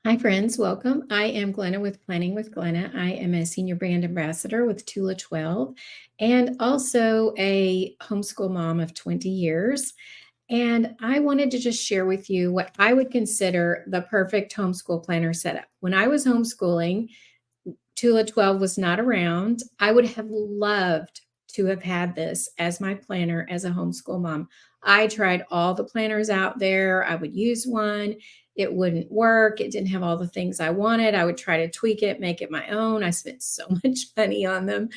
Hi, friends. Welcome. I am Glenna with Planning with Glenna. I am a senior brand ambassador with Tula 12 and also a homeschool mom of 20 years. And I wanted to just share with you what I would consider the perfect homeschool planner setup. When I was homeschooling, Tula 12 was not around. I would have loved to have had this as my planner as a homeschool mom. I tried all the planners out there. I would use one. It wouldn't work. It didn't have all the things I wanted. I would try to tweak it, make it my own. I spent so much money on them.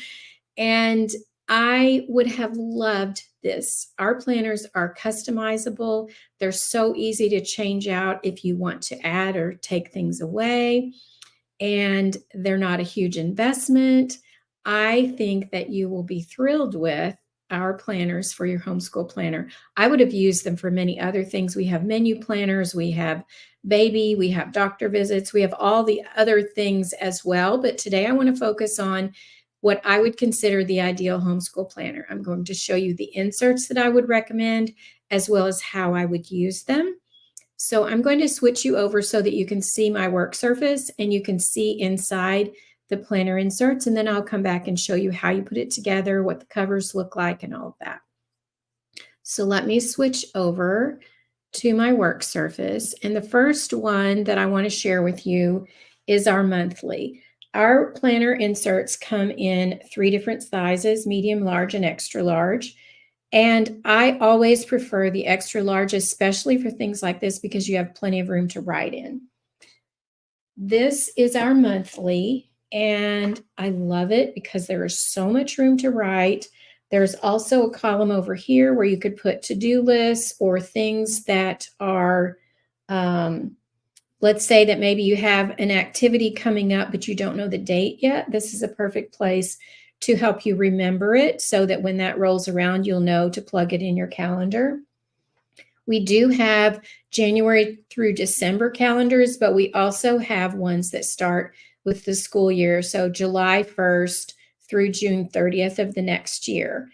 And I would have loved this. Our planners are customizable. They're so easy to change out if you want to add or take things away, and they're not a huge investment. I think that you will be thrilled with our planners for your homeschool planner. I would have used them for many other things. We have menu planners, we have baby, we have doctor visits, we have all the other things as well. But today I want to focus on what I would consider the ideal homeschool planner. I'm going to show you the inserts that I would recommend, as well as how I would use them. So I'm going to switch you over so that you can see my work surface and you can see inside the planner inserts, and then I'll come back and show you how you put it together, what the covers look like, and all of that. So let me switch over to my work surface. And the first one that I want to share with you is our monthly. Our planner inserts come in 3 different sizes: medium, large, and extra large. And I always prefer the extra large, especially for things like this, because you have plenty of room to write in. This is our monthly, and I love it because there is so much room to write. There's also a column over here where you could put to-do lists or things that are, let's say that maybe you have an activity coming up, but you don't know the date yet. This is a perfect place to help you remember it so that when that rolls around, you'll know to plug it in your calendar. We do have January through December calendars, but we also have ones that start with the school year. So July 1st through June 30th of the next year.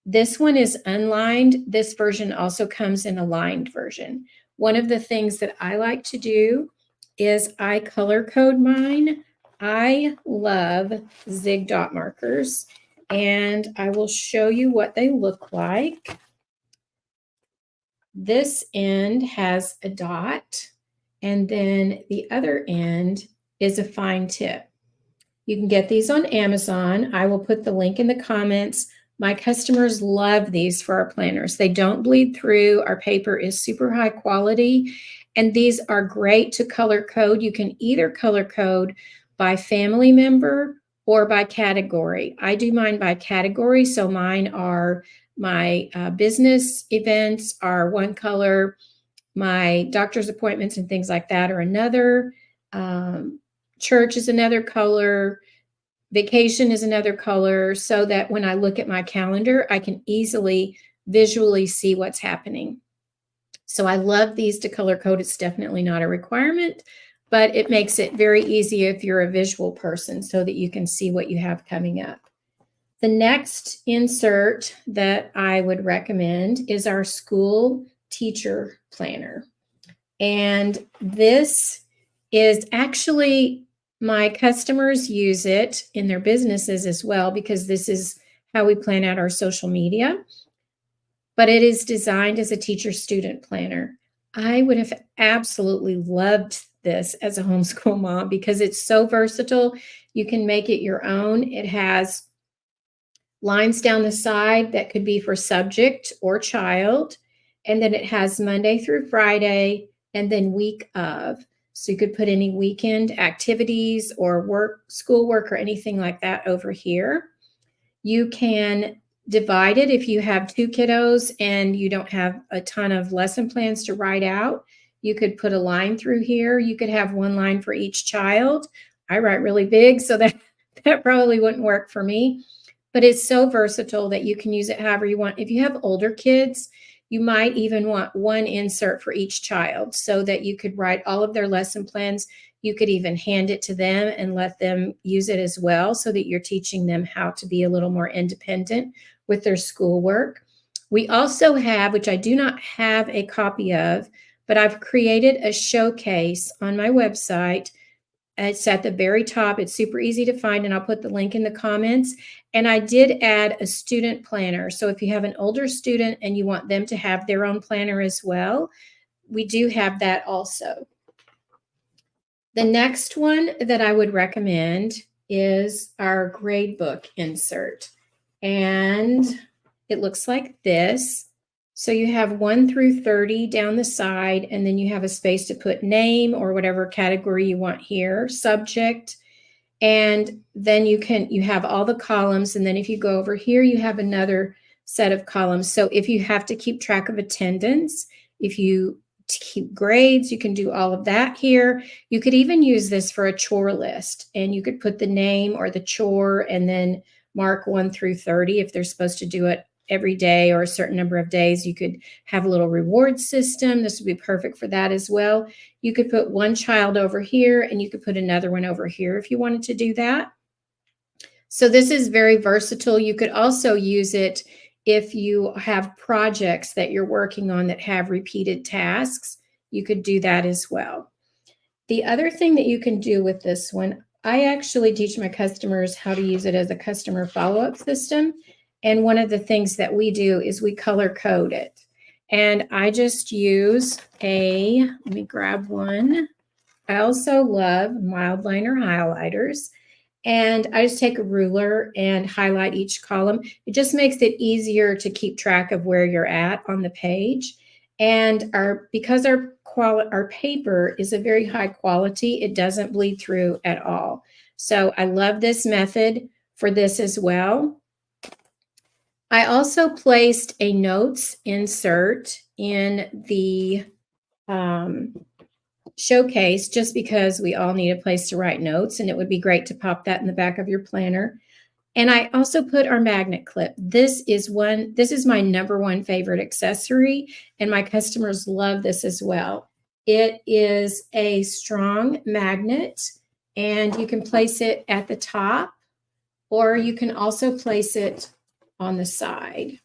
This one is unlined. This version also comes in a lined version. One of the things that I like to do is I color code mine. I love Zig dot markers, and I will show you what they look like. This end has a dot, and then the other end is a fine tip. You can get these on Amazon. I will put the link in the comments. My customers love these for our planners. They don't bleed through. Our paper is super high quality, and these are great to color code. You can either color code by family member or by category. I do mine by category, so mine are my business events are one color, my doctor's appointments and things like that are another, church is another color, vacation is another color, so that when I look at my calendar, I can easily visually see what's happening. So I love these to color code. It's definitely not a requirement, but it makes it very easy if you're a visual person so that you can see what you have coming up. The next insert that I would recommend is our school teacher planner. And this is actually, my customers use it in their businesses as well, because this is how we plan out our social media. But it is designed as a teacher-student planner. I would have absolutely loved this as a homeschool mom because it's so versatile. You can make it your own. It has lines down the side that could be for subject or child. And then it has Monday through Friday and then week of. So you could put any weekend activities or work, schoolwork or anything like that over here. You can divide it if you have 2 kiddos and you don't have a ton of lesson plans to write out. You could put a line through here. You could have 1 line for each child. I write really big, so that probably wouldn't work for me. But it's so versatile that you can use it however you want. If you have older kids, you might even want 1 insert for each child so that you could write all of their lesson plans. You could even hand it to them and let them use it as well so that you're teaching them how to be a little more independent with their schoolwork. We also have, which I do not have a copy of, but I've created a showcase on my website. It's at the very top. It's super easy to find, and I'll put the link in the comments. And I did add a student planner. So if you have an older student and you want them to have their own planner as well, we do have that also. The next one that I would recommend is our gradebook insert. And it looks like this. So you have 1 through 30 down the side, and then you have a space to put name or whatever category you want here, subject. And then you have all the columns. And then if you go over here, you have another set of columns. So if you have to keep track of attendance, if you keep grades, you can do all of that here. You could even use this for a chore list, and you could put the name or the chore and then mark 1 through 30 if they're supposed to do it every day or a certain number of days. You could have a little reward system. This would be perfect for that as well. You could put one child over here, and you could put another one over here if you wanted to do that. So this is very versatile. You could also use it if you have projects that you're working on that have repeated tasks. You could do that as well. The other thing that you can do with this one, I actually teach my customers how to use it as a customer follow-up system. And one of the things that we do is we color code it. And I just use let me grab one. I also love Mildliner highlighters. And I just take a ruler and highlight each column. It just makes it easier to keep track of where you're at on the page. And because our paper is a very high quality, it doesn't bleed through at all. So I love this method for this as well. I also placed a notes insert in the showcase just because we all need a place to write notes, and it would be great to pop that in the back of your planner. And I also put our magnet clip. This is my #1 favorite accessory, and my customers love this as well. It is a strong magnet, and you can place it at the top, or you can also place it on the side.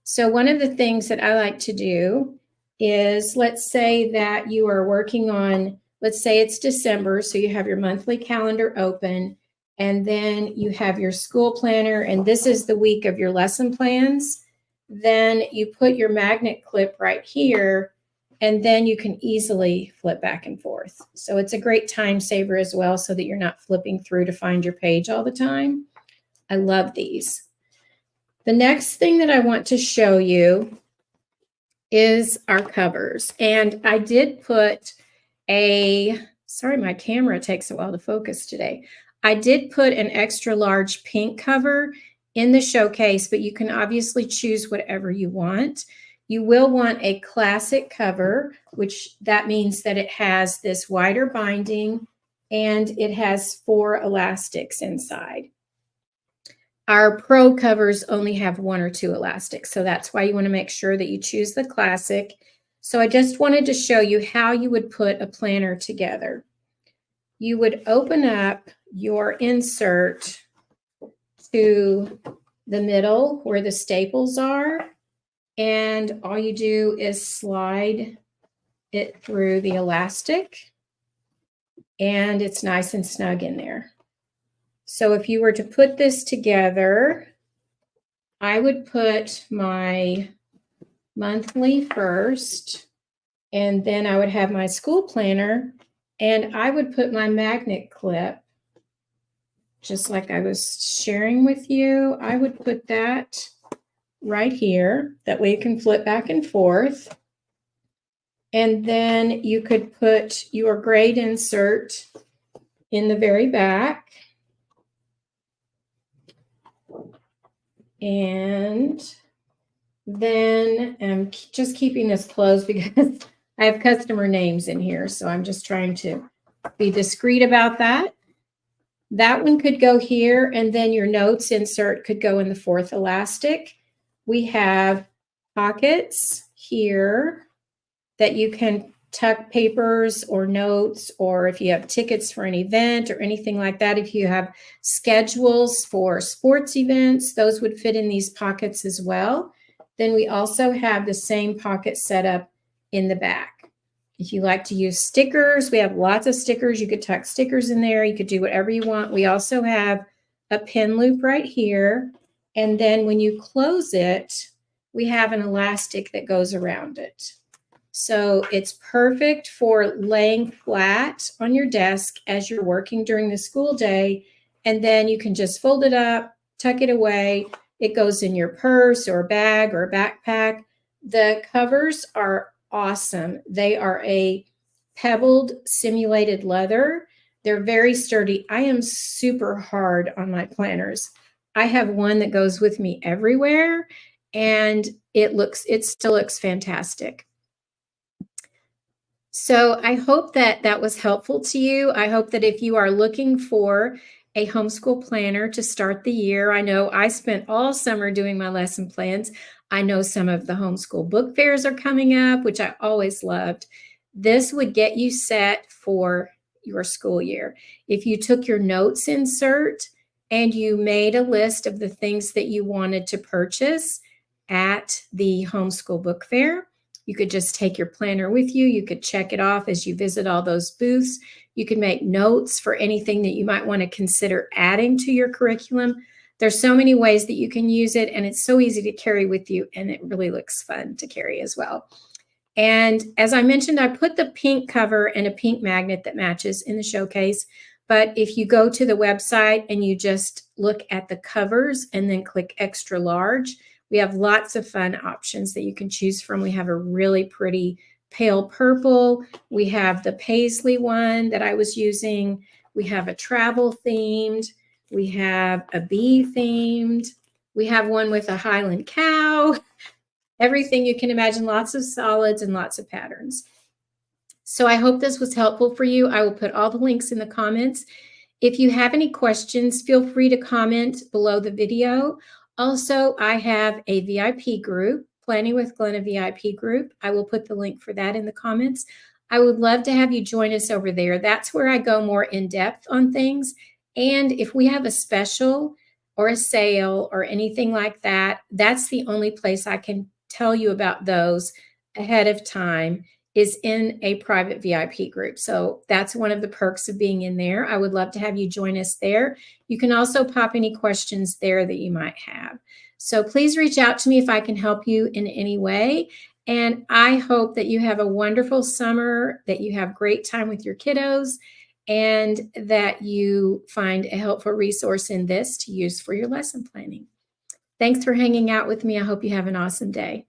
So one of the things that I like to do is, let's say that you are working on, let's say it's December, so you have your monthly calendar open, and then you have your school planner, and this is the week of your lesson plans. Then you put your magnet clip right here, and then you can easily flip back and forth. So it's a great time saver as well, so that you're not flipping through to find your page all the time. I love these. The next thing that I want to show you is our covers. And I did put sorry, my camera takes a while to focus today. I did put an extra large pink cover in the showcase, but you can obviously choose whatever you want. You will want a classic cover, which that means that it has this wider binding and it has 4 elastics inside. Our pro covers only have 1 or 2 elastics, so that's why you want to make sure that you choose the classic. So I just wanted to show you how you would put a planner together. You would open up your insert to the middle where the staples are, and all you do is slide it through the elastic, and it's nice and snug in there. So if you were to put this together, I would put my monthly first, and then I would have my school planner, and I would put my magnet clip, just like I was sharing with you. I would put that right here. That way you can flip back and forth. And then you could put your grade insert in the very back. And then I'm just keeping this closed because I have customer names in here. So I'm just trying to be discreet about that. That one could go here, and then your notes insert could go in the 4th elastic. We have pockets here that you can tuck papers or notes, or if you have tickets for an event or anything like that. If you have schedules for sports events, those would fit in these pockets as well. Then we also have the same pocket set up in the back. If you like to use stickers, we have lots of stickers. You could tuck stickers in there. You could do whatever you want. We also have a pin loop right here. And then when you close it, we have an elastic that goes around it. So it's perfect for laying flat on your desk as you're working during the school day. And then you can just fold it up, tuck it away. It goes in your purse or bag or backpack. The covers are awesome. They are a pebbled simulated leather. They're very sturdy. I am super hard on my planners. I have one that goes with me everywhere, and it still looks fantastic. So I hope that that was helpful to you. I hope that if you are looking for a homeschool planner to start the year, I know I spent all summer doing my lesson plans. I know some of the homeschool book fairs are coming up, which I always loved. This would get you set for your school year. If you took your notes insert and you made a list of the things that you wanted to purchase at the homeschool book fair, you could just take your planner with you. You could check it off as you visit all those booths. You can make notes for anything that you might want to consider adding to your curriculum. There's so many ways that you can use it, and it's so easy to carry with you, and it really looks fun to carry as well. And as I mentioned, I put the pink cover and a pink magnet that matches in the showcase. But if you go to the website and you just look at the covers and then click extra large, we have lots of fun options that you can choose from. We have a really pretty pale purple. We have the paisley one that I was using. We have a travel themed. We have a bee themed. We have one with a Highland cow. Everything you can imagine, lots of solids and lots of patterns. So I hope this was helpful for you. I will put all the links in the comments. If you have any questions, feel free to comment below the video. Also, I have a VIP group, Planning with Glenna VIP group. I will put the link for that in the comments. I would love to have you join us over there. That's where I go more in depth on things. And if we have a special or a sale or anything like that, that's the only place I can tell you about those ahead of time, is in a private VIP group. So that's one of the perks of being in there. I would love to have you join us there. You can also pop any questions there that you might have. So please reach out to me if I can help you in any way. And I hope that you have a wonderful summer, that you have great time with your kiddos, and that you find a helpful resource in this to use for your lesson planning. Thanks for hanging out with me. I hope you have an awesome day.